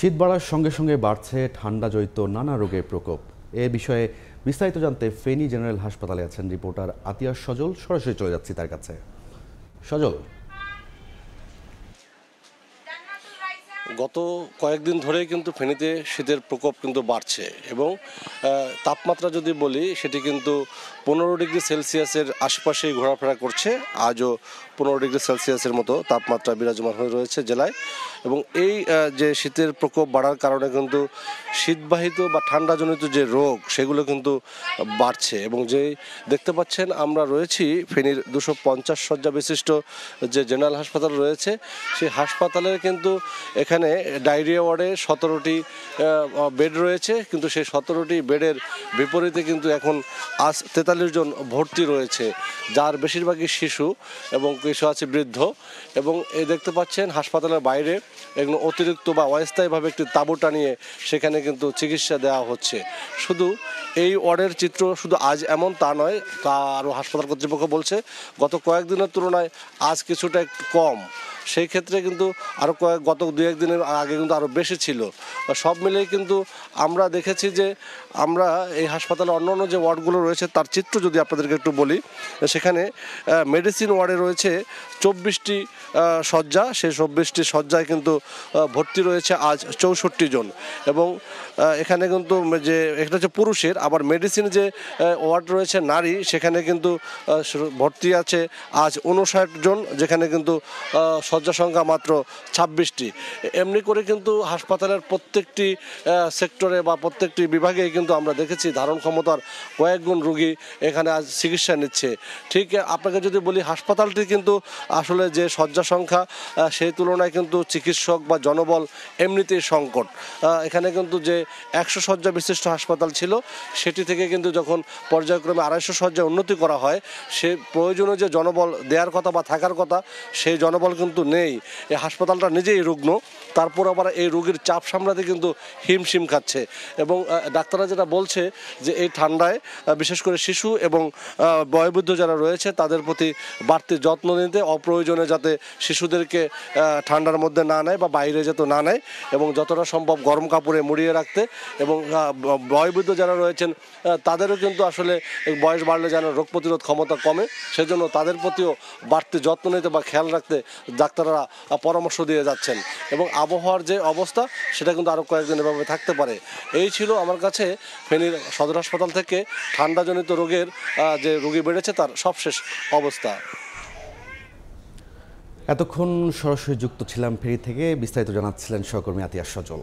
শীত বাড়ার সঙ্গে সঙ্গে বাড়ছে ঠান্ডাজনিত নানা রোগের প্রকোপ। এ বিষয়ে বিস্তারিত জানতে ফেনী জেনারেল হাসপাতালে আছেন রিপোর্টার আতিয়া সজল। সরাসরি চলে যাচ্ছি তার কাছে। সজল, গত কয়েকদিন ধরেই কিন্তু ফেনীতে শীতের প্রকোপ কিন্তু বাড়ছে এবং তাপমাত্রা যদি বলি সেটি কিন্তু 15 ডিগ্রি সেলসিয়াসের আশপাশেই ঘোরাফেরা করছে। আজও 15 ডিগ্রি সেলসিয়াসের মতো তাপমাত্রা বিরাজমান হয়ে রয়েছে জেলায়। এবং এই যে শীতের প্রকোপ বাড়ার কারণে কিন্তু শীতবাহিত বা ঠান্ডাজনিত যে রোগ সেগুলো কিন্তু বাড়ছে। এবং যেই দেখতে পাচ্ছেন আমরা রয়েছি ফেনীর 250 শয্যা বিশিষ্ট যে জেনারেল হাসপাতাল রয়েছে, সেই হাসপাতালের কিন্তু এখানে ডায়রিয়া ওয়ার্ডে 17টি বেড রয়েছে, কিন্তু সেই 17টি বেডের বিপরীতে কিন্তু এখন আজ 43 জন ভর্তি রয়েছে, যার বেশিরভাগই শিশু এবং কিছু আছে বৃদ্ধ। এবং এই দেখতে পাচ্ছেন হাসপাতালের বাইরে এগুলো অতিরিক্ত বা অস্থায়ীভাবে একটি তাঁবু টানিয়ে সেখানে কিন্তু চিকিৎসা দেওয়া হচ্ছে। শুধু এই ওয়ার্ডের চিত্র শুধু আজ এমন তা নয়, তা আরও হাসপাতাল কর্তৃপক্ষ বলছে গত কয়েকদিনের তুলনায় আজ কিছুটা একটু কম। সেই ক্ষেত্রে কিন্তু আরও গত 2-1 দিনের আগে কিন্তু আরও বেশি ছিল। সব মিলেই কিন্তু আমরা দেখেছি যে আমরা এই হাসপাতালে অন্যান্য যে ওয়ার্ডগুলো রয়েছে তার চিত্র যদি আপনাদেরকে একটু বলি, সেখানে মেডিসিন ওয়ার্ডে রয়েছে 24টি শয্যা। সেই 24টি শয্যায় কিন্তু ভর্তি রয়েছে আজ 64 জন। এবং এখানে কিন্তু যে এটা হচ্ছে পুরুষের, আবার মেডিসিন যে ওয়ার্ড রয়েছে নারী, সেখানে কিন্তু ভর্তি আছে আজ 59 জন, যেখানে কিন্তু শয্যা সংখ্যা মাত্র 26টি। এমনি করে কিন্তু হাসপাতালের প্রত্যেকটি সেক্টরে বা প্রত্যেকটি বিভাগেই কিন্তু আমরা দেখেছি ধারণ ক্ষমতার কয়েক গুণ রোগী এখানে আজ চিকিৎসা নিচ্ছে। ঠিক আপনাকে যদি বলি, হাসপাতালটি কিন্তু আসলে যে শয্যা সংখ্যা সেই তুলনায় কিন্তু চিকিৎসক বা জনবল এমনিতেই সংকট। এখানে কিন্তু যে 100 শয্যা বিশিষ্ট হাসপাতাল ছিল, সেটি থেকে কিন্তু যখন পর্যায়ক্রমে 250 শয্যা উন্নতি করা হয়, সে প্রয়োজনীয় যে জনবল দেওয়ার কথা বা থাকার কথা সেই জনবল কিন্তু নেই। এই হাসপাতালটা নিজেই রুগ্ন, তারপর আবার এই রোগীর চাপ সামলাতে কিন্তু হিমশিম খাচ্ছে। এবং ডাক্তাররা যেটা বলছে যে এই ঠান্ডায় বিশেষ করে শিশু এবং বয়োবৃদ্ধ যারা রয়েছে তাদের প্রতি বাড়তি যত্ন নিতে, অপ্রয়োজনে যাতে শিশুদেরকে ঠান্ডার মধ্যে না নেয় বা বাইরে যেতে না নেয়, এবং যতটা সম্ভব গরম কাপড়ে মুড়িয়ে রাখতে। এবং বয়োবৃদ্ধ যারা রয়েছেন তাদেরও কিন্তু আসলে বয়স বাড়লে যেন রোগ প্রতিরোধ ক্ষমতা কমে, সেজন্য তাদের প্রতিও বাড়তি যত্ন নিতে বা খেয়াল রাখতে ডাক্তাররা পরামর্শ দিয়ে যাচ্ছেন। এবং আবহাওয়ার যে অবস্থা সেটা কিন্তু আরও কয়েকদিন এভাবে থাকতে পারে। এই ছিল আমার কাছে ফেনীর সদর হাসপাতাল থেকে ঠান্ডাজনিত রোগের যে রোগী বেড়েছে তার সবশেষ অবস্থা। এতক্ষণ সরাসরি যুক্ত ছিলাম ফেনী থেকে, বিস্তারিত জানাচ্ছিলেন সহকর্মী আতিয়া সজল।